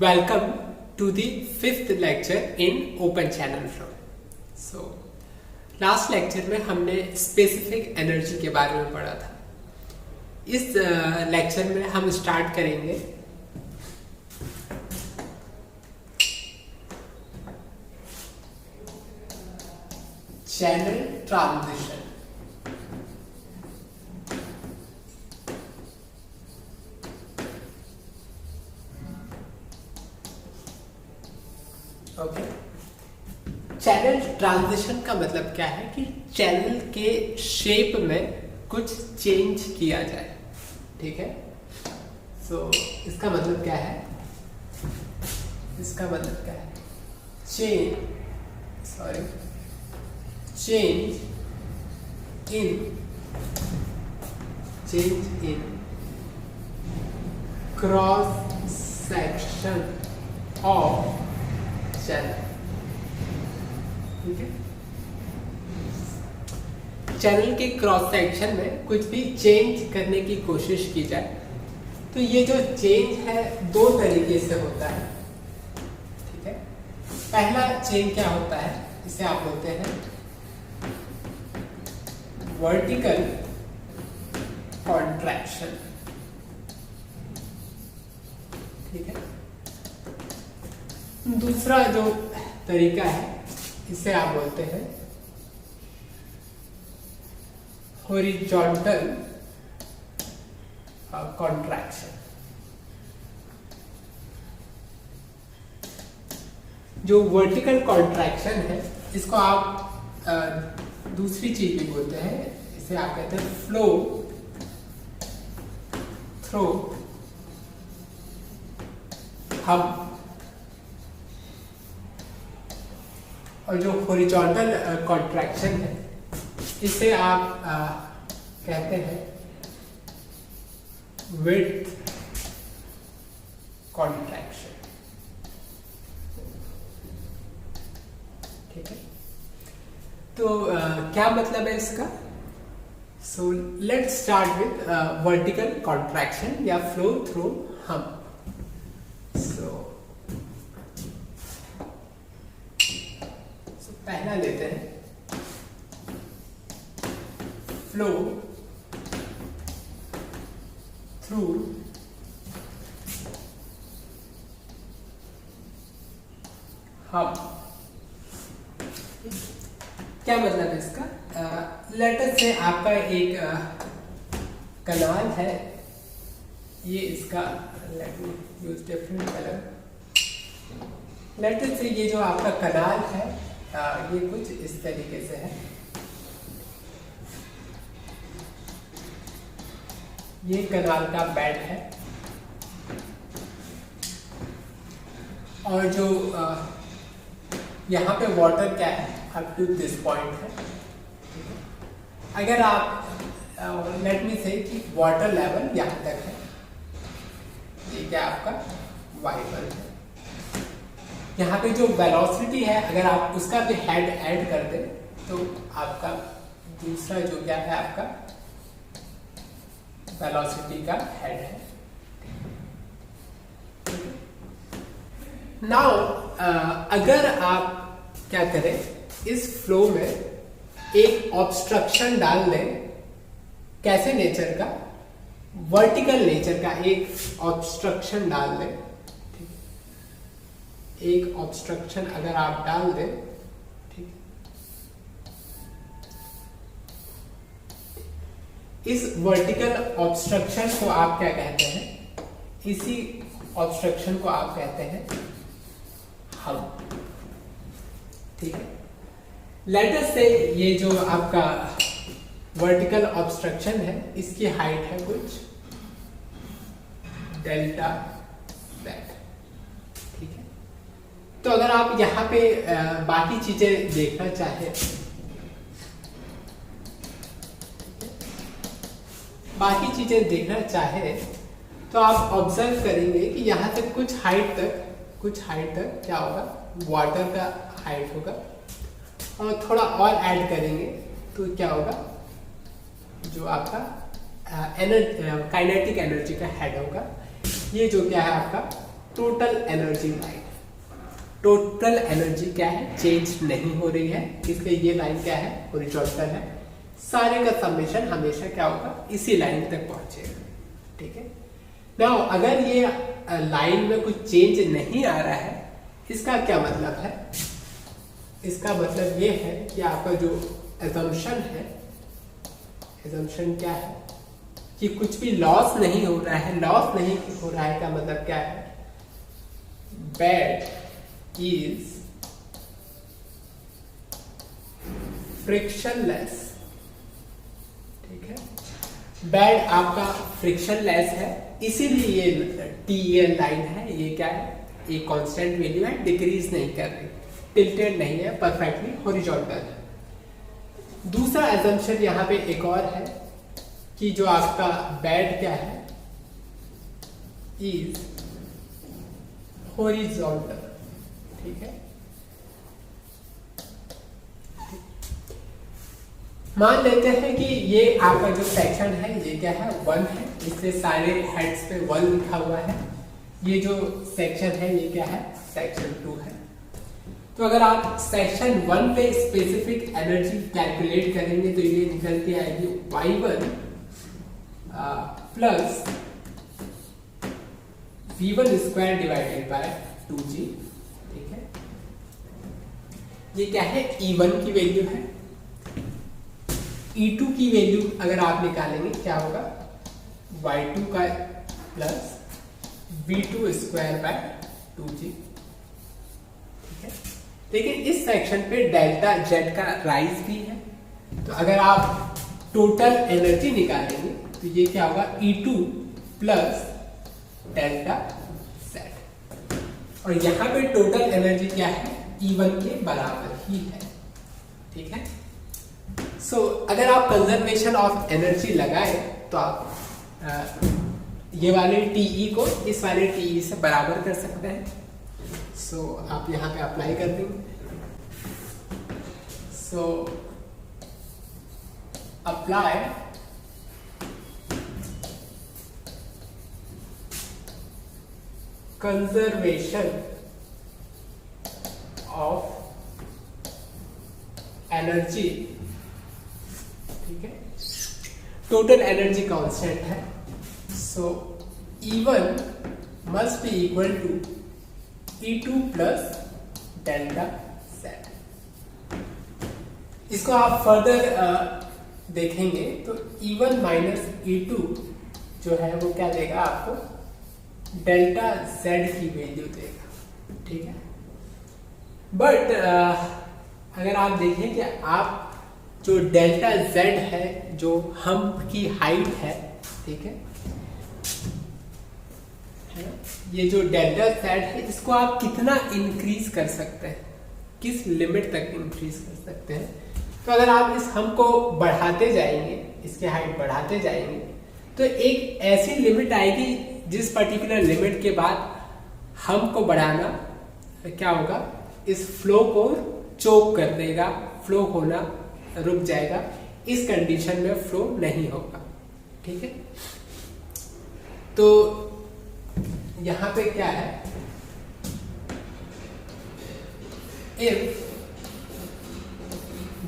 Welcome to the fifth lecture in Open Channel Flow. So, last lecture में हमने specific energy के बारे में पढ़ा था. इस लेक्चर में हम स्टार्ट करेंगे channel transition. Okay, channel transition का मतलब क्या है कि चैनल के शेप में कुछ चेंज किया जाए. ठीक है, सो इसका मतलब क्या है? इसका मतलब क्या है? Change in cross section of channel. ठीक है, चैनल के क्रॉस सेक्शन में कुछ भी चेंज करने की कोशिश की जाए तो ये जो चेंज है दो तरीके से होता है. ठीक है, पहला चेंज क्या होता है, इसे आप बोलते हैं वर्टिकल कॉन्ट्रैक्शन. ठीक है, दूसरा जो तरीका है इसे आप बोलते हैं हॉरिजॉन्टल कॉन्ट्रैक्शन. जो वर्टिकल कॉन्ट्रैक्शन है इसको आप दूसरी चीज भी बोलते हैं. इसे आप कहते हैं फ्लो थ्रू हम. और जो हॉरिजॉन्टल कॉन्ट्रैक्शन है इसे आप कहते हैं विड्थ कॉन्ट्रैक्शन. ठीक है, तो क्या मतलब है इसका? So let's start with vertical contraction या फ्लो थ्रू हम. पहला लेते हैं फ्लो थ्रू हम. क्या मतलब है इसका? लेटर से आपका एक कनाल है, ये इसका, let me use different colour. Letter से ये जो आपका कनाल है ये कुछ इस तरीके से है. ये कनाल का बेड है और जो यहाँ पे वाटर क्या है अप टू दिस पॉइंट है. अगर आप लेट मी से कि वाटर लेवल यहाँ तक है, ये क्या आपका वाइपर है. यहाँ पे जो वेलोसिटी है अगर आप उसका भी हेड ऐड कर दें तो आपका दूसरा जो क्या है आपका वेलोसिटी का हेड है. नाउ अगर आप क्या करें, इस फ्लो में एक ऑब्स्ट्रक्शन डाल दें. कैसे नेचर का? वर्टिकल नेचर का एक ऑब्स्ट्रक्शन डाल दें. एक ऑब्स्ट्रक्शन अगर आप डाल दें, ठीक, इस वर्टिकल ऑब्स्ट्रक्शन को आप क्या कहते हैं? इसी ऑब्स्ट्रक्शन को आप कहते हैं हम. ठीक है, लेटर से ये जो आपका वर्टिकल ऑब्स्ट्रक्शन है इसकी हाइट है कुछ डेल्टा z. तो अगर आप यहाँ पे बाकी चीजें देखना चाहे, तो आप ऑब्जर्व करेंगे कि यहाँ से कुछ हाइट तक क्या होगा, वाटर का हाइट होगा. और थोड़ा और ऐड करेंगे तो क्या होगा, जो आपका काइनेटिक एनर्जी का हेड होगा. ये जो क्या है आपका total energy line. Total energy क्या है, चेंज नहीं हो रही है, इसलिए ये लाइन क्या है, हॉरिजॉन्टल है। सारे का समेशन हमेशा क्या होगा, इसी लाइन तक पहुंचेगा। ठीक है। नाउ अगर ये लाइन में कुछ चेंज नहीं आ रहा है, इसका क्या मतलब है, इसका मतलब ये है कि आपका जो एजम्पशन है, एजम्पशन क्या है कि कुछ भी लॉस नहीं हो रहा है। लॉस नहीं हो रहा है का मतलब क्या है, बेड इज फ्रिक्शनलेस। ठीक है, बेड आपका फ्रिक्शनलेस है, इसीलिए ये टीएल लाइन है, ये क्या है, ये कांस्टेंट वैल्यू है, डिक्रीज नहीं कर रही, टिल्टेड नहीं है, परफेक्टली हॉरिजॉन्टल है। दूसरा एजम्पशन यहाँ पे एक और है कि जो आपका बेड क्या है, इज हॉरिजॉन्टल। ठीक है, मान लेते हैं कि ये आपका जो सेक्शन है ये क्या है, 1 है, इसलिए सारे हेड्स पे 1 लिखा हुआ है। ये जो सेक्शन है ये क्या है, सेक्शन 2 है। तो अगर आप सेक्शन 1 पे स्पेसिफिक एनर्जी कैलकुलेट करेंगे तो ये निकल के आएगी y1 plus v1 square divided bye 2g। ठीक है, ये क्या है, E1 की वैल्यू है। E2 की वैल्यू अगर आप निकालेंगे क्या होगा, y2 का plus v2 square by 2g। ठीक है, लेकिन इस सेक्शन पे डेल्टा जेड का राइज भी है, तो अगर आप टोटल एनर्जी निकालेंगे तो ये क्या होगा, E2 प्लस डेल्टा जेड, और यहाँ पे टोटल एनर्जी क्या है, E1 के बराबर ही है। ठीक है, सो अगर आप कंजर्वेशन ऑफ एनर्जी लगाए तो आप ये वाले TE को इस वाले TE से बराबर कर सकते हैं। सो आप यहाँ पे अप्लाई कर देंगे। So apply conservation of energy. ठीक है, टोटल एनर्जी कांस्टेंट है, so E1 must be equal to E2 plus delta Z. इसको आप फर्दर देखेंगे तो E1 माइनस E2 जो है वो क्या देगा आपको, डेल्टा जेड की वैल्यू देगा। ठीक है, बट अगर आप देखें कि आप जो डेल्टा जेड है, जो हम्प की हाइट है, ठीक है, ये जो डेल्टा जेड है इसको आप कितना इंक्रीज कर सकते हैं, किस लिमिट तक इंक्रीज कर सकते हैं। तो अगर आप इस हम्प को बढ़ाते जाएंगे, इसकी हाइट बढ़ाते जाएंगे, तो एक ऐसी लिमिट आएगी जिस पर्टिकुलर लिमिट के बाद हम्प को बढ़ाना क्या होगा, इस फ्लो को चोक कर देगा, फ्लो होना रुक जाएगा, इस कंडीशन में फ्लो नहीं होगा। ठीक है, तो यहां पे क्या है, if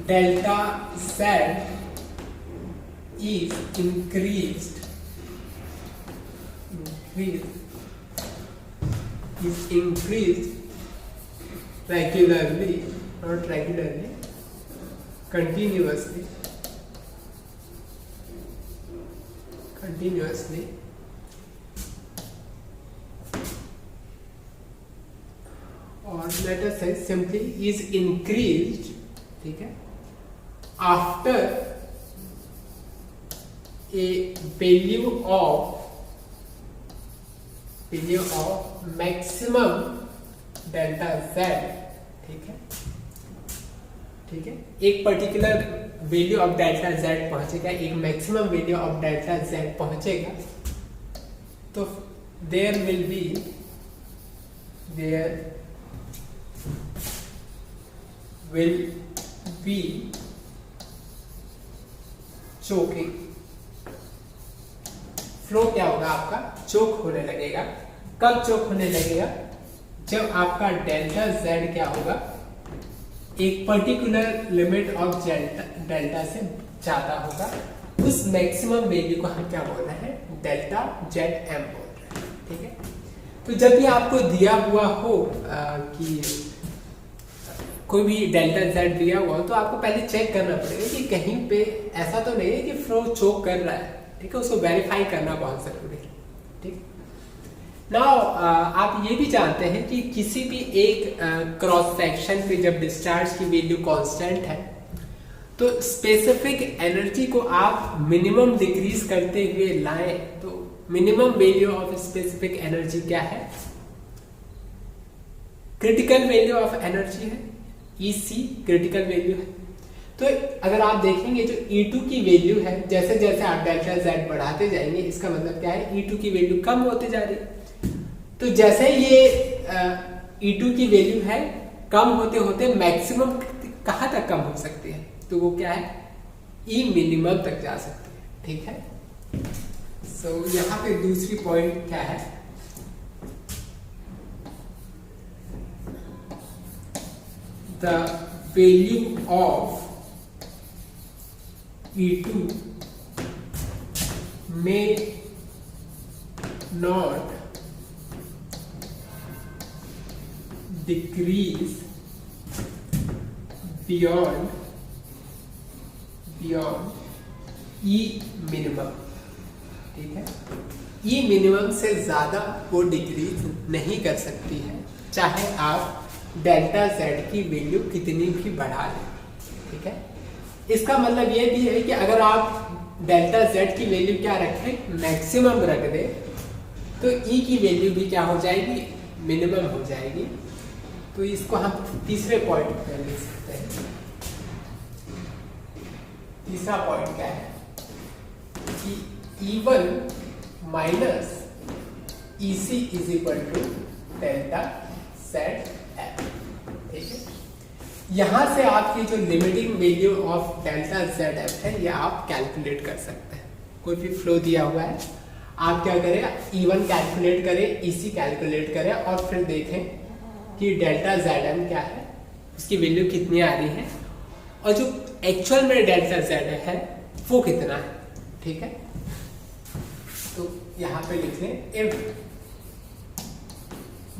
delta Z is increased regularly, not regularly, continuously, or let us say simply is increased, ठीक है, after a value of maximum delta Z. ठीक है, ठीक है, एक particular value of delta Z पहुंचेगा, एक maximum value of delta Z पहुंचेगा, तो there will be choking. Flow क्या होगा आपका, चोक होने लगेगा, कब चोक होने लगेगा? जब आपका डेल्टा जेड क्या होगा, एक पर्टिकुलर लिमिट ऑफ डेल्टा से ज्यादा होगा। उस मैक्सिमम वैल्यू को हम क्या बोल रहे हैं? डेल्टा जेड एम बोल रहे हैं। ठीक है, तो जब भी आपको दिया हुआ हो कि कोई भी डेल्टा जेड दिया हुआ हो, तो आपको पहले चेक करना पड़ेगा कि कहीं पे ऐसा तो नहीं है कि फ्लो चोक कर रहा है। ठीक है, उसको वेरीफाई करना बहुत जरूरी है। ठीक, नाउ आप ये भी जानते हैं कि किसी भी एक क्रॉस सेक्शन पे जब डिस्चार्ज की वैल्यू कांस्टेंट है, तो स्पेसिफिक एनर्जी को आप मिनिमम डिक्रीज करते हुए लाएं, तो minimum value of specific energy क्या है? क्रिटिकल वैल्यू ऑफ एनर्जी है, EC क्रिटिकल वैल्यू है। तो अगर आप देखेंगे जो E2 की वैल्यू है, जैसे जैसे आप डेल्टा Z बढ़ाते जाएंगे, इसका मतलब क्या है? E2 की वैल्यू कम होते जा रही है। तो जैसे ये E2 की वैल्यू है कम होते होते मैक्सिमम कहां तक कम हो सकती है? तो वो क्या है? E मिनिमम तक जा सकती है। ठीक है, सो यहां पे दूसरी पॉइंट क्या है? The value of E2 may not decrease beyond E minimum। ठीक है, E मिनिमम से ज्यादा वो डिक्रीज नहीं कर सकती है, चाहे आप डेल्टा जेड की वैल्यू कितनी भी बढ़ा लें। ठीक है, इसका मतलब ये भी है कि अगर आप डेल्टा जेड की वैल्यू क्या रखें? मैक्सिमम रख दे, तो ई की वैल्यू भी क्या हो जाएगी? मिनिमम हो जाएगी। तो इसको हम तीसरे पॉइंट पर लिख सकते हैं। तीसरा पॉइंट क्या है कि E1 minus EC is equal to delta Z. ठीक है, यहां से आपकी जो limiting value of delta Z F है, ये आप कैलकुलेट कर सकते हैं। कोई भी फ्लो दिया हुआ है, आप क्या करें? E1 कैलकुलेट करें, EC कैलकुलेट करें, और फिर देखें कि डेल्टा जेड एम क्या है, उसकी वैल्यू कितनी आ रही है, और जो एक्चुअल में डेल्टा जेड है वो कितना है। ठीक है, तो यहां पे लिख लें, if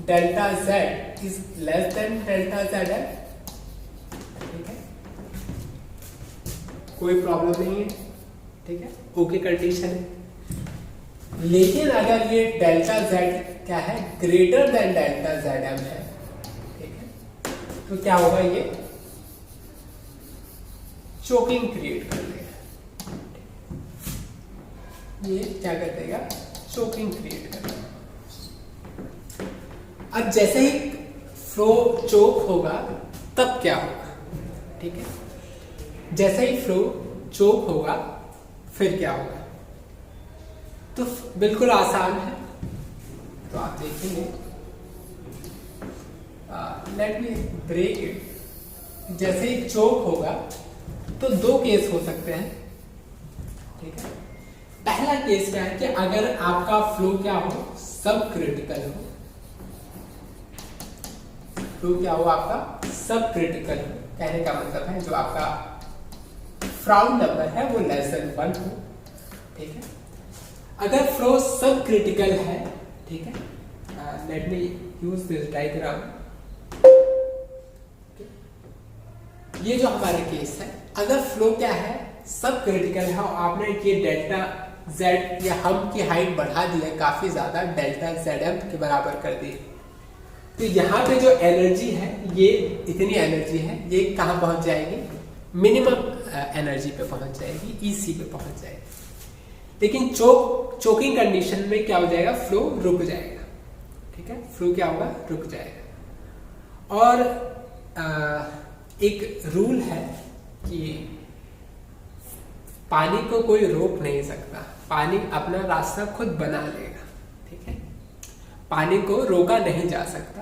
delta Z is less than delta Z F. ठीक है, कोई प्रॉब्लम नहीं है। ठीक है, ओके कंडीशन है। लेकिन अगर ये डेल्टा जेड क्या है? Greater than delta Z M है। ठीक है, तो क्या होगा? ये चोकिंग क्रिएट कर देगा। ये क्या कर देगा? चोकिंग क्रिएट कर देगा। अब जैसे ही फ्लो चोक होगा तब क्या होगा? ठीक है, जैसे ही फ्लो चोक होगा फिर क्या होगा? तो बिल्कुल आसान है। तो आप देखेंगे, लेट मी ब्रेक इट। जैसे ही चोक होगा तो दो केस हो सकते हैं। ठीक है, पहला केस क्या है कि अगर आपका फ्लो क्या हो? सब क्रिटिकल हो। फ्लो क्या हो आपका? सब क्रिटिकल हो। कहने का मतलब है जो आपका फ्राउन नंबर है वो लेस देन 1 हो। ठीक है, अगर फ्लो सब क्रिटिकल है, ठीक है, late me use this diagram. ये जो हमारा केस है, अगर फ्लो क्या है? सब क्रिटिकल है, और आपने ये डेल्टा जेड या हम की हाइट बढ़ा दी है काफी ज्यादा, डेल्टा जेड एम के बराबर कर दी, तो यहाँ पे जो एनर्जी है, ये इतनी एनर्जी है, ये कहाँ पहुंच जाएगी? मिनिमम एनर्जी पे पहुंच जाएगी, EC पे पहुंच जाएगी। लेकिन चोकिंग कंडीशन में क्या हो जाएगा? फ्लो रुक जाएगा। ठीक है, फ्लो क्या होगा? रुक जाएगा। और एक रूल है कि पानी को कोई रोक नहीं सकता, पानी अपना रास्ता खुद बना लेगा। ठीक है, पानी को रोका नहीं जा सकता।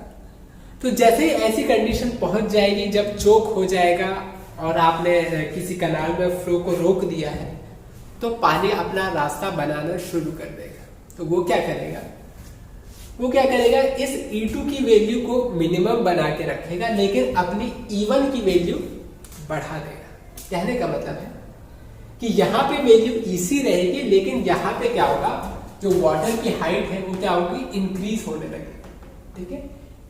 तो जैसे ही ऐसी कंडीशन पहुंच जाएगी जब चोक हो जाएगा और आपने किसी कनाल में फ्लो को रोक दिया है, तो पानी अपना रास्ता बनाना शुरू कर देगा। तो वो क्या करेगा? वो क्या करेगा, इस E2 की वैल्यू को मिनिमम बना के रखेगा, लेकिन अपनी E1 की वैल्यू बढ़ा देगा। कहने का मतलब है कि यहाँ पे वैल्यू इसी रहेगी, लेकिन यहाँ पे क्या होगा, जो वाटर की हाइट है वो क्या होगी, इंक्रीज होने लगेगी। ठीक है,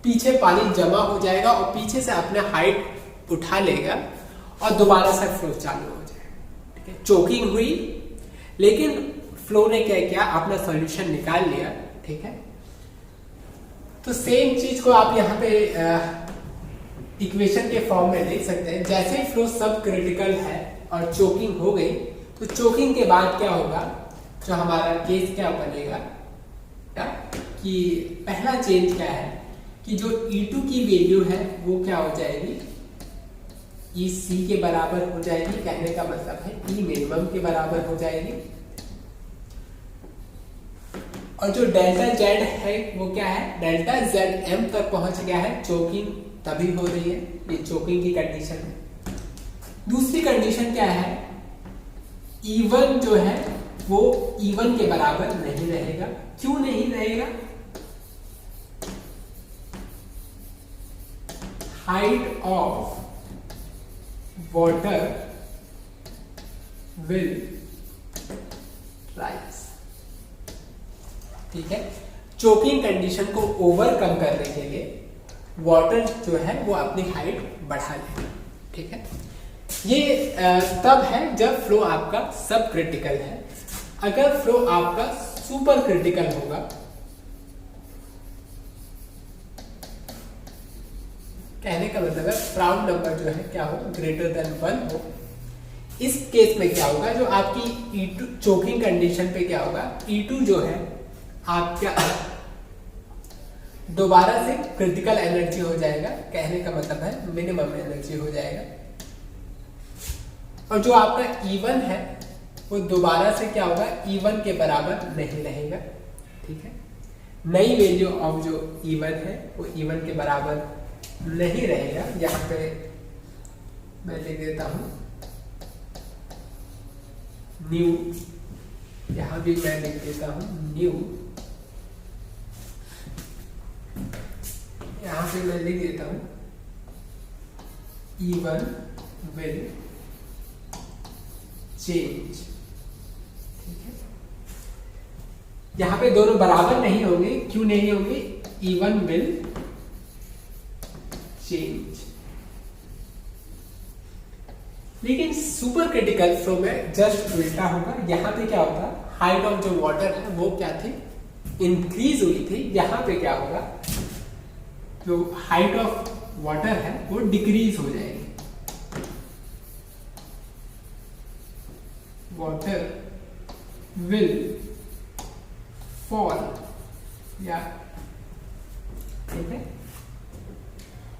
पीछे पानी जमा हो जाएगा और पीछे से अपने हाइट उठा लेगा और दोबारा से फ्लो चालू हो जाएगा। ठीक है, चोकिंग हुई, लेकिन फ्लो ने क्या किया, अपना सॉल्यूशन निकाल लिया। ठीक है, तो सेम चीज को आप यहाँ पे इक्वेशन के फॉर्म में लिख सकते हैं। जैसे ही फ्लो सब क्रिटिकल है और चोकिंग हो गई, तो चोकिंग के बाद क्या होगा, जो हमारा केस क्या बनेगा, कि पहला चेंज क्या है कि जो E2 की वैल्यू है वो क्या हो जाएगी, EC के बराबर हो जाएगी। कहने का मतलब है E मिनिमम के बराबर हो जाएगी। और जो डेल्टा Z है वो क्या है, डेल्टा ZM तक पहुंच गया है। चोकिंग तभी हो रही है, ये चोकिंग की कंडीशन है। दूसरी कंडीशन क्या है, E1 जो है वो E1 के बराबर नहीं रहेगा। क्यों नहीं रहेगा, height of water will rise. ठीक है, चोकिंग कंडीशन को ओवरकम करने के लिए वाटर जो है वो अपनी हाइट बढ़ा लेगा। ठीक है, ये तब है जब फ्लो आपका सब क्रिटिकल है। अगर फ्लो आपका सुपर क्रिटिकल होगा, कहने का मतलब है प्राउड नंबर जो है क्या हो, ग्रेटर देन 1 हो। इस केस में क्या होगा, जो आपकी E2 चोकिंग कंडीशन पे क्या होगा, E2 जो है आप क्या दोबारा से क्रिटिकल एनर्जी हो जाएगा। कहने का मतलब है मिनिमम एनर्जी हो जाएगा। और जो आपका E1 है वो दोबारा से क्या होगा, E1 के बराबर नहीं रहेगा। ठीक है, नई वैल्यू ऑफ जो E1 है वो E1 के बराबर नहीं रहेगा। यहाँ पे मैं लिख देता हूं न्यू, यहां भी मैं लिख देता हूं न्यू, यहां पे मैं लिख देता हूं E1 will change। ठीक है, यहां पे दोनों बराबर नहीं होंगे। क्यों नहीं होंगे, E1 will change। लेकिन सुपर क्रिटिकल फ्लो में जस्ट उल्टा होगा। यहां पे क्या होगा, हाइट ऑफ जो वाटर है वो क्या थी, इंक्रीज हुई थी। यहां पे क्या होगा, जो हाइट ऑफ वाटर है वो डिक्रीज हो जाएगी। वाटर विल फॉल, या ठीक है,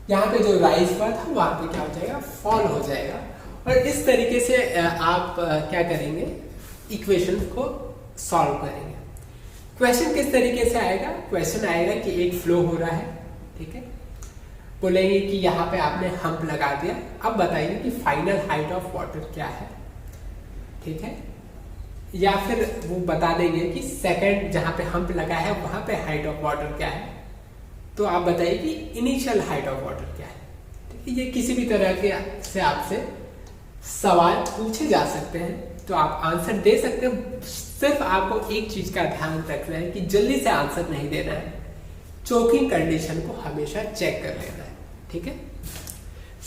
यहां पे जो राइज हुआ था वहां पे क्या हो जाएगा, फॉल हो जाएगा। और इस तरीके से आप क्या करेंगे, इक्वेशन को सॉल्व करेंगे। क्वेश्चन किस तरीके से आएगा, क्वेश्चन आएगा कि एक फ्लो हो रहा है। ठीक है, बोलेंगे कि यहाँ पे आपने हम्प लगा दिया, अब बताइए कि फाइनल हाइट ऑफ वाटर क्या है। ठीक है, या फिर वो बता देंगे कि सेकंड जहां पे हम्प लगा है वहां पे हाइट ऑफ वाटर क्या है। तो आप बताइए कि इनिशियल हाइट ऑफ वाटर क्या है। ठीक है, ये किसी भी तरह के से आपसे सवाल पूछे जा सकते हैं, तो आप आंसर दे सकते हैं। सिर्फ आपको एक चीज का ध्यान रखना है कि जल्दी से आंसर नहीं देना है, चोकिंग कंडीशन को हमेशा चेक कर लेना है। ठीक है,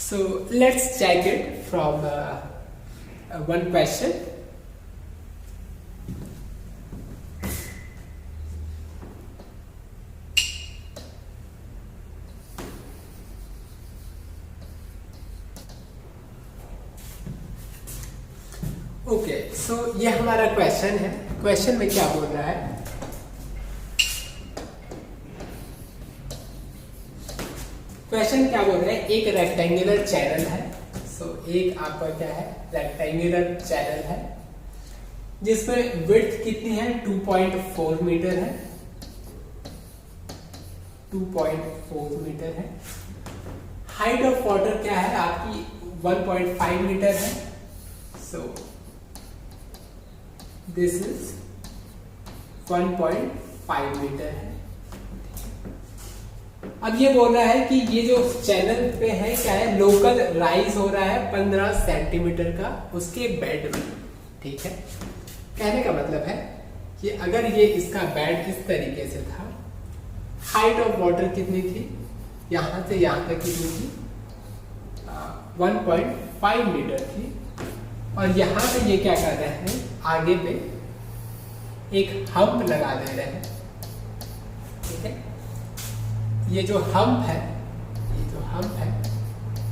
so let's check it from one question. Okay, so ये हमारा क्वेश्चन है। क्वेश्चन में क्या बोल रहा है, क्वेश्चन क्या बोल रहे हैं, एक रेक्टेंगुलर चैनल है। सो एक आपका क्या है, रेक्टेंगुलर चैनल है जिसमें विड्थ कितनी है, 2.4 मीटर है, 2.4 मीटर है। हाइट ऑफ वाटर क्या है आपकी, 1.5 मीटर है। सो दिस इज 1.5 मीटर है। अब ये बोल रहा है कि ये जो चैनल पे है क्या है, लोकल राइज हो रहा है 15 सेंटीमीटर का उसके बेड में। ठीक है, कहने का मतलब है कि अगर ये इसका बेड इस तरीके से था, हाइट ऑफ वाटर कितनी थी, यहां से यहां तक कितनी थी, 1.5 मीटर थी, और यहां पे ये क्या कर रहे हैं, आगे पे एक हम्प लगा दे रहे हैं। ठीक है, ये जो हम्प है,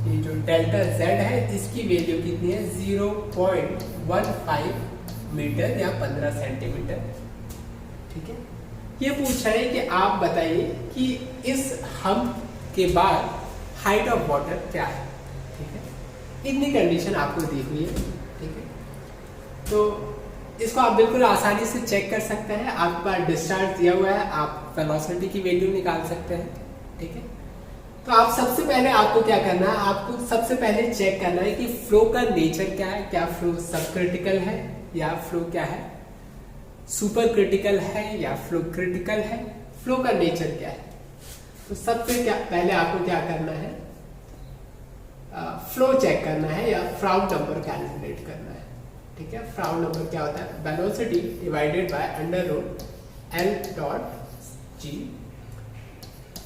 ये जो डेल्टा जेड है, इसकी वैल्यू कितनी है, 0.15 मीटर या 15 सेंटीमीटर। ठीक है, ये पूछ रहा है कि आप बताइए कि इस हम्प के बाद हाइट ऑफ वाटर क्या है। ठीक है, इतनी कंडीशन आपको दी हुई है। ठीक है, तो इसको आप बिल्कुल आसानी से चेक कर सकते हैं। आपका डिस्चार्ज दिया हुआ है, आप वेलोसिटी की वैल्यू निकाल सकते हैं। ठीक है, तो आप सबसे पहले आपको क्या करना है, आपको सबसे पहले चेक करना है कि फ्लो का नेचर क्या है, क्या फ्लो सब क्रिटिकल है या फ्लो क्या है, सुपर क्रिटिकल है या फ्लो क्रिटिकल है, फ्लो का नेचर क्या है। तो सबसे पहले आपको क्या करना है, फ्लो चेक करना है या फ्राउड नंबर कैलकुलेट करना है। ठीक है, फ्राउड नंबर क्या होता है, velocity divided by under root L dot G.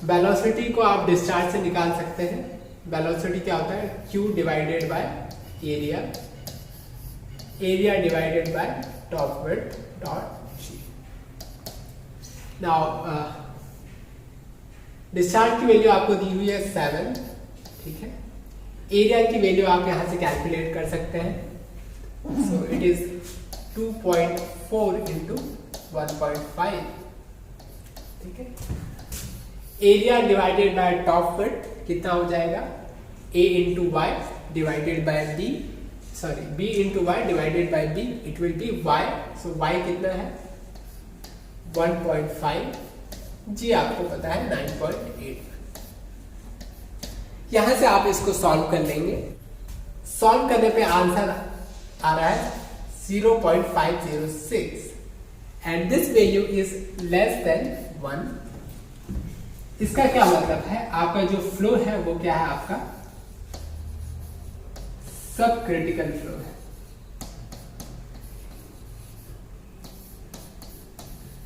Velocity को आप डिस्चार्ज से निकाल सकते हैं। वेलोसिटी क्या होता है, q divided by area, area divided by top width dot G. Now discharge की वैल्यू आपको दी हुई है 7। ठीक है, एरिया की वैल्यू आप यहां से कैलकुलेट कर सकते हैं। So it is 2.4 into 1.5। ठीक है, area divided by top width कितना हो जाएगा, a into y divided by b, sorry b into y divided by b, it will be y। So y कितना है 1.5, g आपको पता है 9.8। यहां से आप इसको सॉल्व कर लेंगे। सॉल्व करने पे आंसर आ रहा है 0.506 and this value is less than 1। इसका क्या मतलब है, आपका जो फ्लो है वो क्या है, आपका सब क्रिटिकल फ्लो है।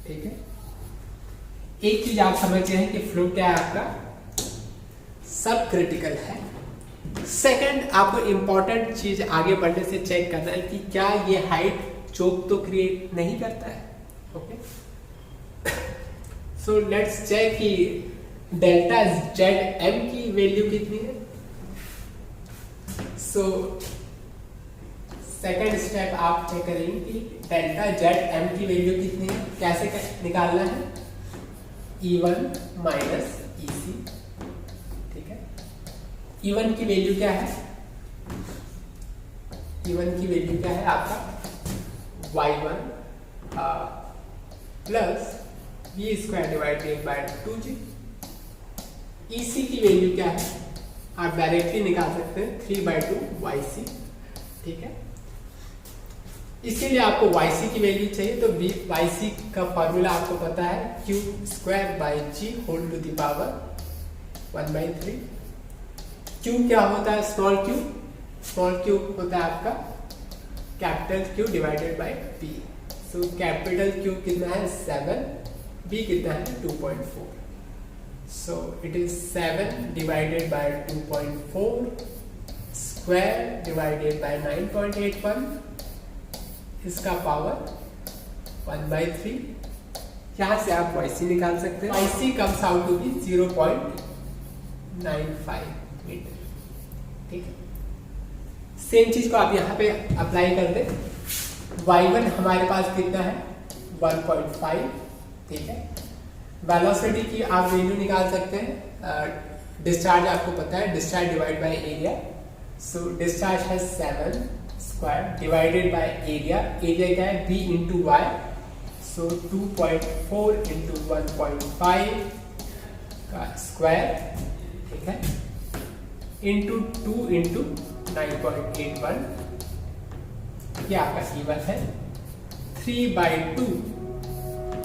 ठीक है, एक चीज आप समझ गए हैं कि फ्लो क्या है, आपका सब क्रिटिकल है। सेकंड, आपको इंपॉर्टेंट चीज आगे बढ़ने से चेक करना है कि क्या ये हाइट चोक तो क्रिएट नहीं करता है। ओके, सो लेट्स चेक कि डेल्टा जेड एम की वैल्यू कितनी है। सो सेकंड स्टेप आप चेक करेंगे कि डेल्टा जेड एम की वैल्यू कितनी है, कैसे निकालना है, E1 माइनस EC। ठीक है, E1 की वैल्यू क्या है, E1 की वैल्यू क्या है आपका Y1 plus V square divided bye 2G। EC की वैल्यू क्या है, आप डायरेक्टली निकाल सकते हैं 3/2 YC। ठीक है, इसके लिए आपको YC की वैल्यू चाहिए, तो YC का फॉर्मूला आपको पता है, Q square by G whole to the power 1/3। Q क्या होता है, स्मॉल q, स्मॉल q होता है आपका capital Q divided by P। So capital Q कितना है 7, B कितना है 2.4। So it is 7 divided by 2.4 square divided by 9.81, इसका पावर 1/3। यहां से आप YC निकाल सकते हैं। YC comes out to be 0.95 metre. ठीक है, सेम चीज को आप यहाँ पे अप्लाई कर दे। Y1 हमारे पास कितना है 1.5। ठीक है, वेलोसिटी की आप वैल्यू निकाल सकते हैं। डिस्चार्ज आपको पता है, discharge divide by area. So discharge है 7 square divided by area, area क्या है B इंटू वाई। सो 2.4 इंटू 1.5 का स्क्वायर, ठीक है, इंटू 2 इंटू 9.81, ये आपका E1 है। 3/2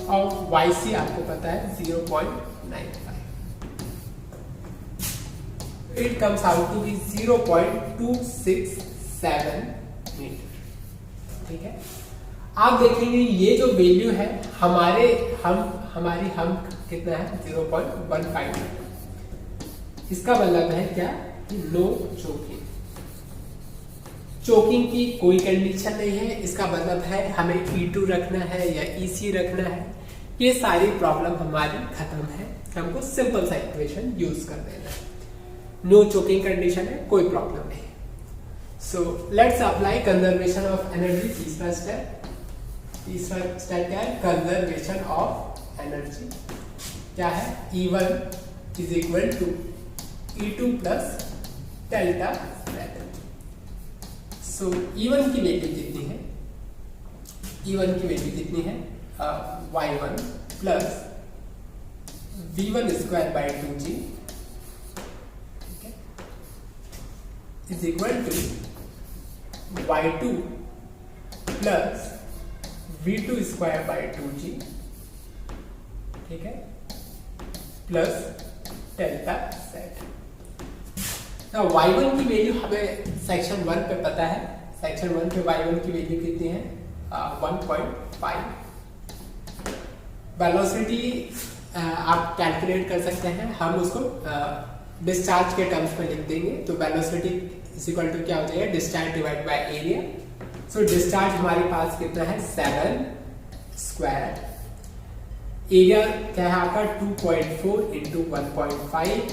और YC आपको पता है 0.95। It comes out to be 0.267 metre. ठीक है, आप देखेंगे ये जो वैल्यू है हमारी हम कितना है 0.15। इसका मतलब है क्या कि नो चोकिंग, चोकिंग की कोई कंडीशन नहीं है। इसका मतलब है हमें E2 रखना है या EC रखना है, ये सारी प्रॉब्लम हमारी खत्म है। हमको सिंपल सा इक्वेशन यूज कर देना है। नो चोकिंग कंडीशन है, कोई प्रॉब्लम नहीं। So let's apply conservation of energy. तीसरा स्टेप क्या है, कंजर्वेशन ऑफ एनर्जी। क्या है, E1 is equal to E2 plus delta Z। So E1 की वैल्यू कितनी है, E1 की वैल्यू कितनी है, Y1 plus V1 square by 2G is equal to Y2 plus V2 square by 2G, ठीक है, प्लस डेल्टा Z। Y1 की value हमें सेक्शन 1 पे पता है। सेक्शन 1 पे Y1 की वैल्यू कितनी है, 1.5। वेलोसिटी आप कैलकुलेट कर सकते हैं, हम उसको डिस्चार्ज के टर्म्स में लिख देंगे। तो वेलोसिटी इज इक्वल टू क्या हो जाएगा, discharge divide by area. So discharge हमारे पास कितना है 7 स्क्वायर, एरिया क्या है आपका 2.4 इंटू 1.5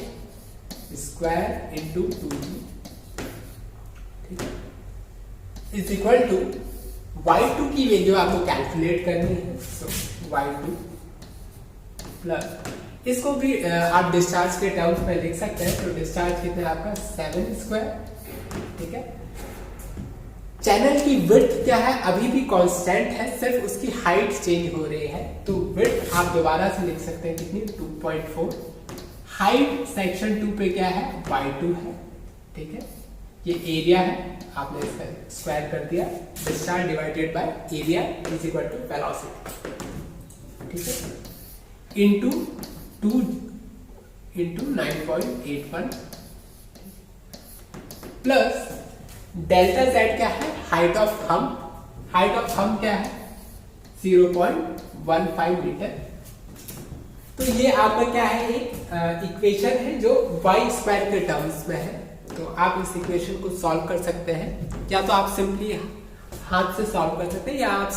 स्क्वायर इंटू 2G, ठीक है, इज इक्वल टू Y2 की वैल्यू आपको कैलकुलेट करनी है। सो Y2 प्लस, इसको भी आप डिस्चार्ज के टर्म्स में लिख सकते हैं। तो डिस्चार्ज कितना है आपका 7 स्क्वायर, ठीक है। चैनल की विड्थ क्या है, अभी भी कांस्टेंट है, सिर्फ उसकी हाइट चेंज हो रही है। तो विड्थ आप दोबारा से लिख सकते हैं कितनी, 2.4। हाइट सेक्शन 2 पे क्या है, Y2 है, ठीक है। ये एरिया है, आपने इसका स्क्वायर कर दिया, discharge divided by area is equal to velocity, ठीक है, into 2 into 9.81 plus delta Z क्या है, height of thumb. Height of thumb क्या है 0.15 मीटर। तो ये आपका क्या है, एक इक्वेशन है जो y स्क्वायर के टर्म्स में है। तो आप इस इक्वेशन को सॉल्व कर सकते हैं, या तो आप सिंपली हाथ से सॉल्व कर सकते हैं, या आप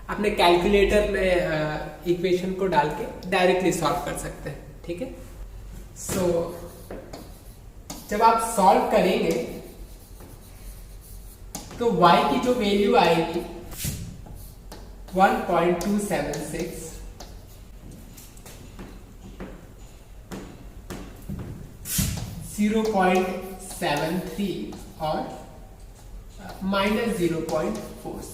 अपने कैलकुलेटर में इक्वेशन को डाल के डायरेक्टली सॉल्व कर सकते हैं, ठीक है। सो जब आप सॉल्व करेंगे तो y की जो वैल्यू आएगी 1.276 0.73 और -0.46।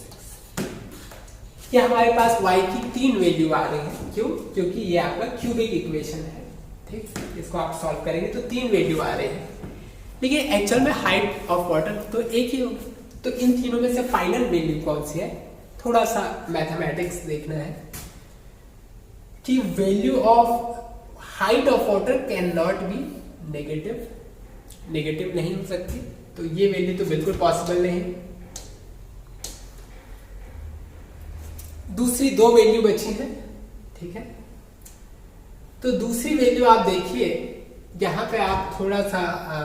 ये हमारे पास y की 3 वैल्यू आ रही है। क्यों, क्योंकि ये आपका क्यूबिक इक्वेशन है, ठीक। इसको आप सॉल्व करेंगे तो 3 वैल्यू आ रहे हैं, लेकिन एक्चुअल में हाइट ऑफ वाटर तो एक ही होगी। तो इन तीनों में से फाइनल वैल्यू कौन सी है, थोड़ा सा मैथमेटिक्स देखना है कि value of height of water can not be negative नहीं हो सकती। तो ये वैल्यू तो बिल्कुल पॉसिबल नहीं। दूसरी 2 वैल्यू बची है, ठीक है। तो दूसरी वैल्यू आप देखिए, यहां पे आप थोड़ा सा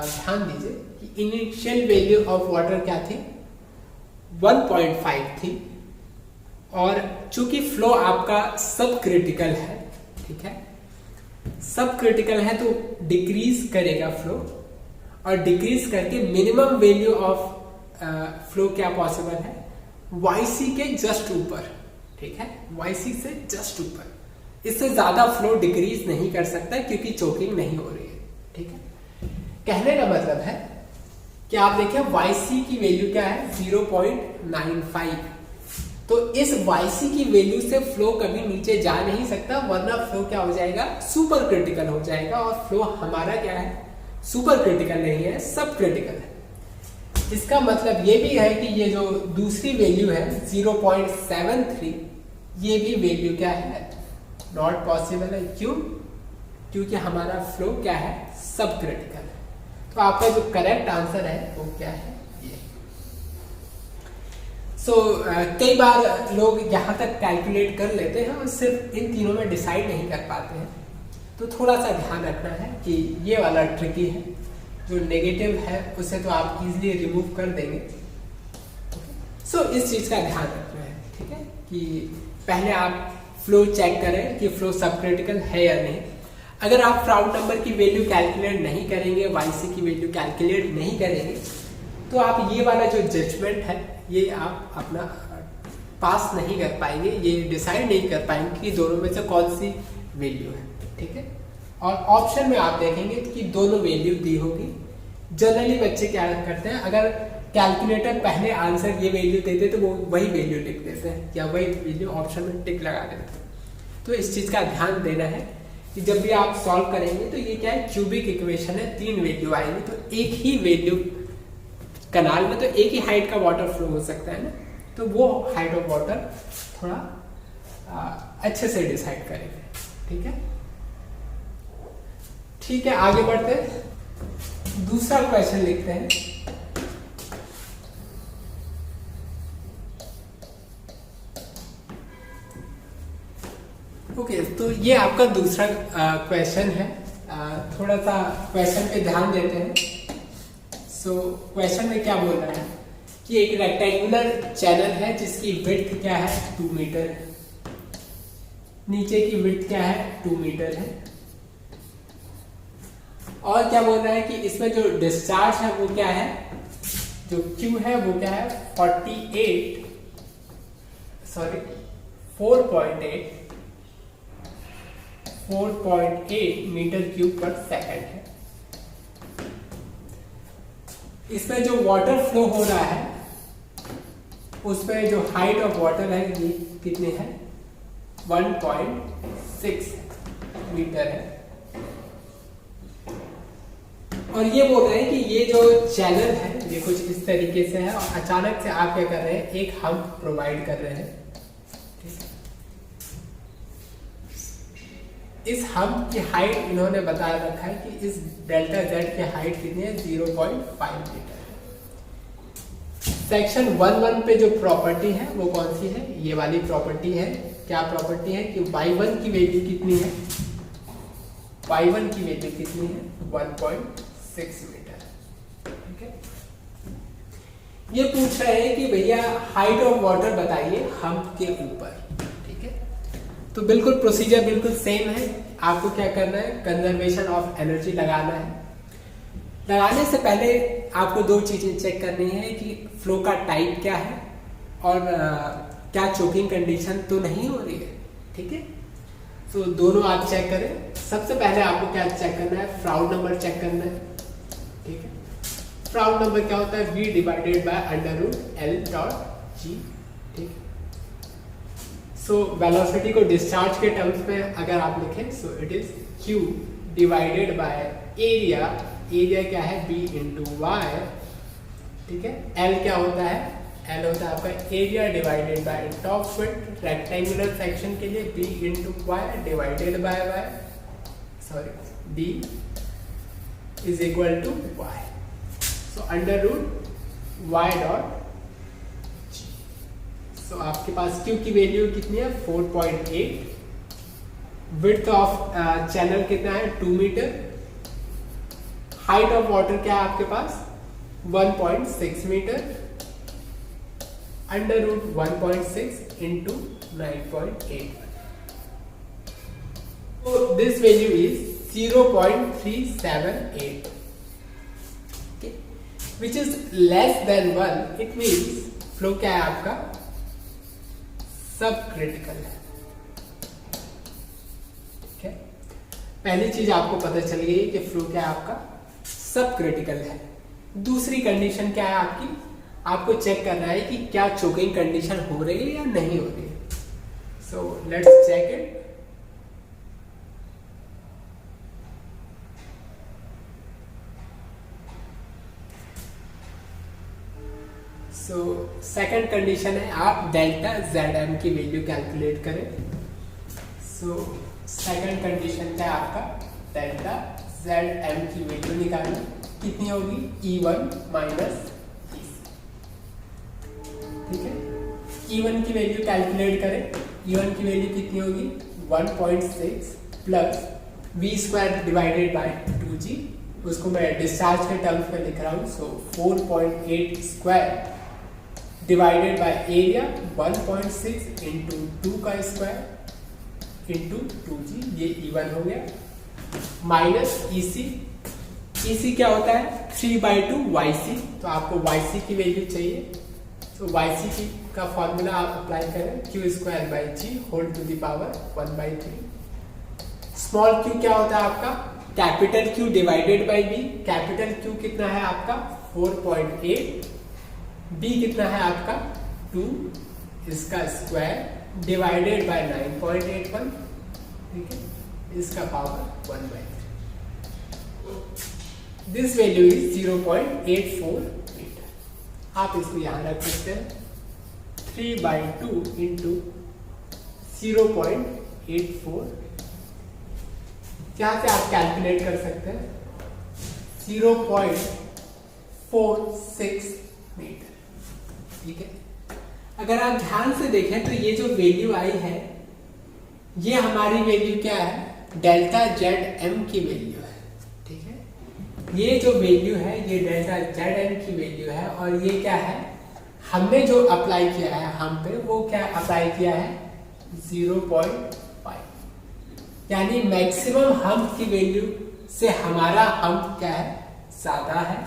ध्यान दीजिए कि इनिशियल वैल्यू ऑफ वाटर क्या थी, 1.5 थी, और चूंकि फ्लो आपका सब क्रिटिकल है, ठीक है, सब क्रिटिकल है तो डिक्रीज करेगा फ्लो, और डिक्रीज करके मिनिमम वैल्यू ऑफ फ्लो क्या पॉसिबल है, YC के जस्ट ऊपर, ठीक है, YC से जस्ट ऊपर। इससे ज्यादा फ्लो डिक्रीज नहीं कर सकता क्योंकि चोकिंग नहीं हो रही है, ठीक है। कहने का मतलब है कि आप देखिए YC की वैल्यू क्या है 0.95। तो इस YC की वैल्यू से फ्लो कभी नीचे जा नहीं सकता, वरना फ्लो क्या हो जाएगा, सुपर क्रिटिकल हो जाएगा। और फ्लो हमारा क्या है, सुपर क्रिटिकल नहीं है, सब क्रिटिकल है। इसका मतलब ये भी है कि ये जो दूसरी वैल्यू है 0.73, ये भी वैल्यू क्या है, नॉट पॉसिबल है। क्यों, क्योंकि हमारा फ्लो क्या है, सब क्रिटिकल है। तो आपका जो करेक्ट आंसर है वो क्या है, ये। कई बार लोग यहाँ तक कैलकुलेट कर लेते हैं और सिर्फ इन तीनों में डिसाइड नहीं कर पाते हैं, तो थोड़ा सा ध्यान रखना है कि ये वाला ट्रिकी है। जो नेगेटिव है उसे तो आप इजीली रिमूव कर देंगे। इस चीज का ध्यान रखना है, ठीक है, कि पहले आप फ्लो चेक करें कि फ्लो सब क्रिटिकल है या नहीं। अगर आप फ्राउड नंबर की वैल्यू कैलकुलेट नहीं करेंगे, YC की वैल्यू कैलकुलेट नहीं करेंगे, तो आप ये वाला जो जजमेंट है ये आप अपना पास नहीं कर पाएंगे, ये डिसाइड नहीं कर पाएंगे कि दोनों में से कौन सी वैल्यू है, ठीक है। और ऑप्शन में आप देखेंगे कि दोनों वैल्यू दी होगी। जनरली बच्चे क्या करते हैं, अगर कैलकुलेटर पहले आंसर ये वैल्यू देते तो वो वही वैल्यू लिख देते हैं या वही वैल्यू ऑप्शन में टिक लगा देते हैं। तो इस चीज का ध्यान देना है कि जब भी आप सॉल्व करेंगे तो ये क्या है, क्यूबिक इक्वेशन है, 3 वैल्यू आएंगे, तो एक ही वैल्यू कनाल में तो एक ही हाइट का वाटर फ्लो हो सकता है ना, तो वो हाइट ऑफ वाटर थोड़ा अच्छे से डिसाइड करेंगे, ठीक है। ठीक है, आगे बढ़ते हैं, दूसरा क्वेश्चन लिखते हैं। ओके, तो ये आपका दूसरा क्वेश्चन है। थोड़ा सा क्वेश्चन पे ध्यान देते हैं। क्वेश्चन में क्या बोल रहा है कि एक रेक्टेंगुलर चैनल है जिसकी विड्थ क्या है, 2 मीटर है, नीचे की विड्थ क्या है, 2 मीटर है, और क्या बोल रहा है कि इसमें जो डिस्चार्ज है वो क्या है, जो Q है वो क्या है, 4.8 मीटर क्यूब पर सेकंड है। इसमें जो वाटर फ्लो हो रहा है उसमें जो हाइट ऑफ वाटर है ये कितनी है, 1.6 मीटर है। और ये बोल रहे हैं कि ये जो चैनल है ये कुछ इस तरीके से है और अचानक से आप क्या कर रहे हैं, एक हम्प प्रोवाइड कर रहे हैं। इस हम्प की हाइट इन्होंने बता रखा है कि इस डेल्टा जेड की हाइट कितनी है, 0.5 मीटर है। सेक्शन 1.1 पे जो प्रॉपर्टी है वो कौन सी है, ये वाली प्रॉपर्टी है। क्या प्रॉपर्टी है कि y1 की वैल्यू कितनी है, y1 की वैल्यू कितनी है, 1.6 मीटर, ठीक है। ये पूछ रहे हैं कि भैया हाइट ऑफ वाटर बताइए हम्प के ऊपर, ठीक है। तो बिल्कुल प्रोसीजर बिल्कुल सेम है। आपको क्या करना है, कंजर्वेशन ऑफ एनर्जी लगाना है। लगाने से पहले आपको 2 चीजें चेक करनी है कि फ्लो का टाइप क्या है और क्या चोकिंग कंडीशन तो नहीं हो रही है, ठीक है। तो दोनों आप चेक करें। सबसे पहले आपको क्या चेक करना है, फ्राउड नंबर चेक करना है, ठीक है। फ्राउड नंबर क्या होता है, V डिवाइडेड बाय √L.G, ठीक है। वेलोसिटी को डिस्चार्ज के टर्म्स में अगर आप लिखें, it is Q divided by area, area क्या है, B इंटू वाई, ठीक है। L क्या होता है, L होता है आपका area divided by top width, rectangular section के लिए B into y divided by D is equal to y. √y.G। आपके पास Q की वैल्यू कितनी है, 4.8, विड्थ ऑफ चैनल कितना है, 2 मीटर, हाइट ऑफ वाटर क्या है आपके पास, 1.6 मीटर, √1.6 इंटू 9.8, तो this value is 0.378, which is less than 1. It means flow क्या है आपका, सब क्रिटिकल है, ठीक है। पहली चीज आपको पता चल गई कि फ्लो क्या है आपका, सब क्रिटिकल है। दूसरी कंडीशन क्या है आपकी, आपको चेक करना है कि क्या चोकिंग कंडीशन हो रही है या नहीं हो रही है। Let's check it. Second condition है, आप डेल्टा ZM की वैल्यू कैलकुलेट करें। सेकंड कंडीशन क्या है आपका, डेल्टा ZM की वैल्यू निकालना। कितनी होगी E1 माइनस EC, ठीक है। E1 की वैल्यू कैलकुलेट करें, E1 की वैल्यू कितनी होगी 1.6 plus V square divided bye 2G, उसको मैं डिस्चार्ज के टर्म्स में लिख रहा हूँ, सो 4.8 square divided by area 1.6 into 2 का स्क्वायर इंटू 2G, ये E1 हो गया, माइनस EC क्या होता है 3/2 YC, तो आपको YC की वैल्यू चाहिए, तो YC का फॉर्मूला आप अप्लाई करें Q square by G whole to the power 1/3। Small q क्या होता है आपका capital Q divided by B, capital Q कितना है आपका 4.8, B कितना है आपका 2, इसका स्क्वायर डिवाइडेड बाय 9.81, ठीक है, इसका power 1/3। This value is 0.84 metre. आप इसको यहां रख सकते हैं 3/2 इंटू 0.84, क्या से आप कैलकुलेट कर सकते हैं 0.46 मीटर, ठीक है। अगर आप ध्यान से देखें तो ये जो वैल्यू आई है ये हमारी वैल्यू क्या है डेल्टा ZM की वैल्यू है, ठीक है। ये जो वैल्यू है ये डेल्टा ZM की वैल्यू है, और ये क्या है हमने जो अप्लाई किया है हम पे, वो क्या अप्लाई किया है 0.5, यानी मैक्सिमम हम की वैल्यू से हमारा हम क्या है ज्यादा है।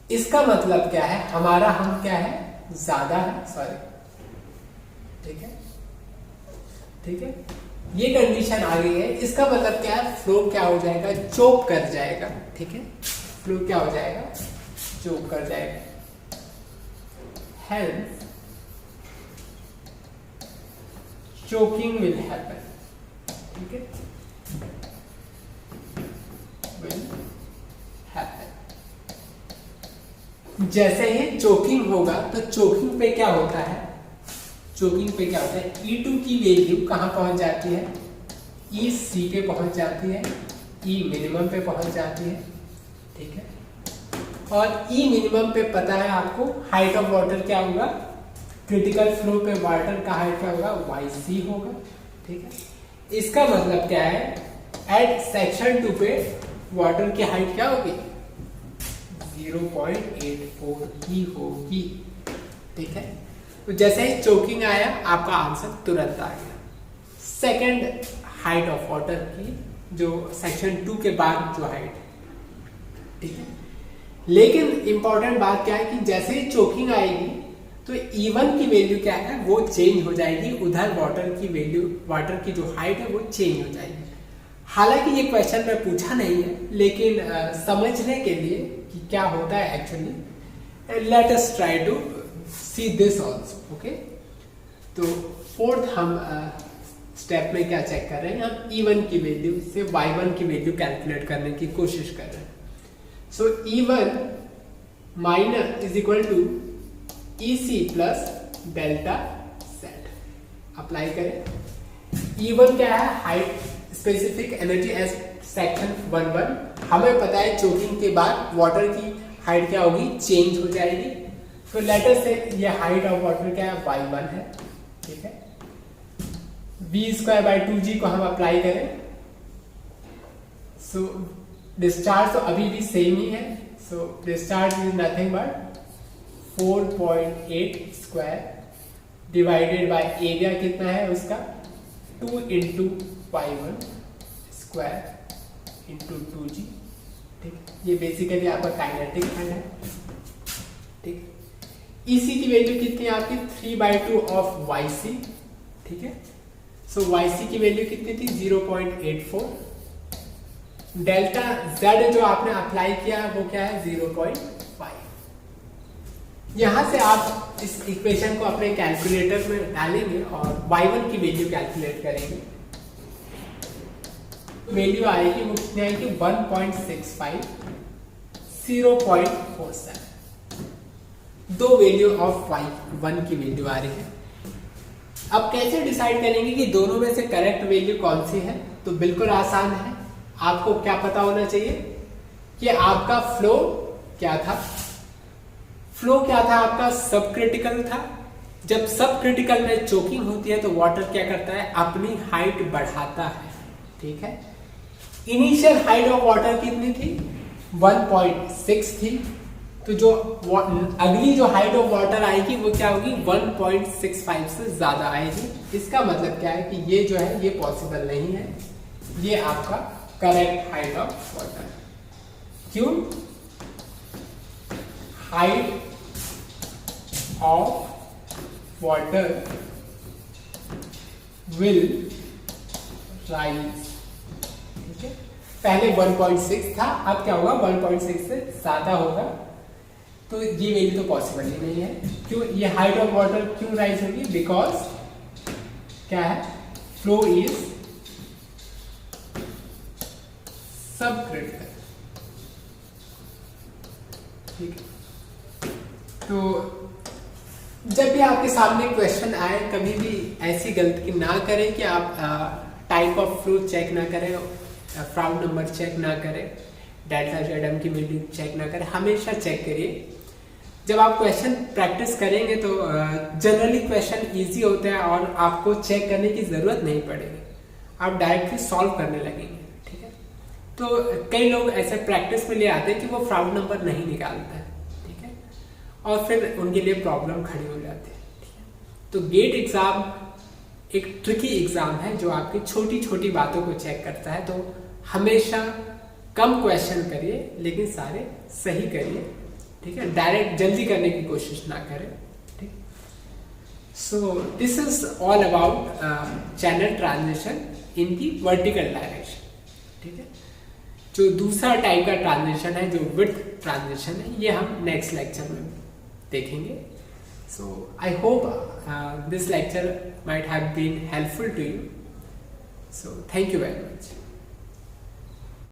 इसका मतलब क्या है हमारा हम क्या है ज्यादा है, सॉरी, ठीक है, ठीक है, ये कंडीशन आ गई है। इसका मतलब क्या है फ्लो क्या हो जाएगा चोक कर जाएगा, ठीक है, फ्लो क्या हो जाएगा चोक कर जाएगा। Hence, choking will happen, ठीक है, will happen। जैसे ही चोकिंग होगा तो चोकिंग पे क्या होता है, चोकिंग पे क्या होता है E2 की वैल्यू कहां पहुंच जाती है EC पे पहुंच जाती है, E मिनिमम पे पहुंच जाती है, ठीक है। और E मिनिमम पे पता है आपको हाइट ऑफ वाटर क्या होगा, क्रिटिकल फ्लो पे वाटर का हाइट क्या होगा YC होगा, ठीक है। इसका मतलब क्या है एट सेक्शन 2 पे वाटर की हाइट क्या होगी 0.84 ही होगी, ठीक है। तो जैसे ही चोकिंग आया आपका आंसर तुरंत आ गया। सेकंड हाइट ऑफ वाटर की जो सेक्शन 2 के बाद जो हाइट, ठीक है। लेकिन इंपॉर्टेंट बात क्या है कि जैसे ही चोकिंग आएगी तो E1 की वैल्यू क्या है वो चेंज हो जाएगी, उधर वाटर की वैल्यू वाटर की जो हाइट है वो चेंज हो जाएगी। हालांकि ये क्वेश्चन में पूछा नहीं है, लेकिन समझने के लिए कि क्या होता है actually, let us try to see this also, okay. तो फोर्थ हम स्टेप में क्या चेक कर रहे हैं, हम E1 की वैल्यू से Y1 की वैल्यू कैलकुलेट करने की कोशिश कर रहे हैं। So E1 minus is equal to EC plus delta Z, apply करें। E1 क्या है height specific energy as section 1 हमें पता है चोकिंग के बाद वाटर की हाइट क्या होगी चेंज हो जाएगी, तो लेटर से ये हाइट ऑफ वाटर क्या है Y1 है, ठीक है। V स्क्वायर बाई 2G को हम अप्लाई करें, सो डिस्चार्ज तो अभी भी सेम ही है, so discharge is nothing but 4.8 square divided by area कितना है उसका 2 into Y1 square into 2G, ठीक। ये बेसिकली आपका काइनेटिक है, ठीक। EC की वैल्यू कितनी है आपकी 3/2 ऑफ YC, ठीक है। सो YC की वैल्यू कितनी थी 0.84, डेल्टा Z जो आपने अप्लाई किया वो क्या है 0.5। यहां से आप इस इक्वेशन को अपने कैलकुलेटर में डालेंगे और Y1 की वैल्यू कैलकुलेट करेंगे, वैल्यू आएगी वो कितनी आएगी 1.65 0.47, दो वैल्यू ऑफ Y1 की वैल्यू आ रही है। अब कैसे डिसाइड करेंगे कि दोनों में से करेक्ट वैल्यू कौन सी है, तो बिल्कुल आसान है। आपको क्या पता होना चाहिए कि आपका फ्लो क्या था, फ्लो क्या था आपका, सब क्रिटिकल था। जब सब क्रिटिकल में चोकिंग होती है तो वाटर क्या करता है, अपनी हाइट बढ़ाता है, ठीक है। इनिशियल हाइट ऑफ वाटर कितनी थी, 1.6 थी, तो जो अगली जो हाइट ऑफ वाटर आएगी वो क्या होगी, 1.65 से ज्यादा आएगी। इसका मतलब क्या है कि ये जो है ये पॉसिबल नहीं है, ये आपका करेक्ट हाइट ऑफ वाटर। क्यों, height of water will rise, ठीक है। पहले 1.6 था, अब क्या होगा 1.6 से ज्यादा होगा, तो ये वैल्यू तो पॉसिबल ही नहीं है। क्यों, ये हाइट ऑफ वाटर क्यों राइज होगी, बिकॉज क्या है, फ्लो इज सब क्रिटिकल, ठीक है। तो जब भी आपके सामने क्वेश्चन आए, कभी भी ऐसी गलती ना करें कि आप टाइप ऑफ फ्लो चेक ना करें, फ्राउड नंबर चेक ना करें, डेल्टा जेडम की वैल्यू चेक ना करें, हमेशा चेक करिए। जब आप क्वेश्चन प्रैक्टिस करेंगे तो जनरली क्वेश्चन इजी होते हैं और आपको चेक करने की जरूरत नहीं पड़ेगी, आप डायरेक्टली सॉल्व करने लगेंगे, ठीक है। तो कई लोग ऐसे प्रैक्टिस में ले आते हैं कि वो फ्राउड नंबर नहीं निकालते हैं, ठीक है, और फिर उनके लिए प्रॉब्लम खड़ी हो जाती है, ठीक है। तो गेट एग्जाम एक ट्रिकी एग्जाम है जो आपकी छोटी छोटी बातों को चेक करता है, तो हमेशा कम क्वेश्चन करिए लेकिन सारे सही करिए, ठीक है। डायरेक्ट जल्दी करने की कोशिश ना करें, ठीक। So this is all about channel transition in the vertical direction, ठीक है। जो दूसरा टाइप का ट्रांजिशन है, जो विड्थ ट्रांजिशन है, ये हम नेक्स्ट लेक्चर में देखेंगे। So I hope this lecture might have been helpful to you. So thank you very much.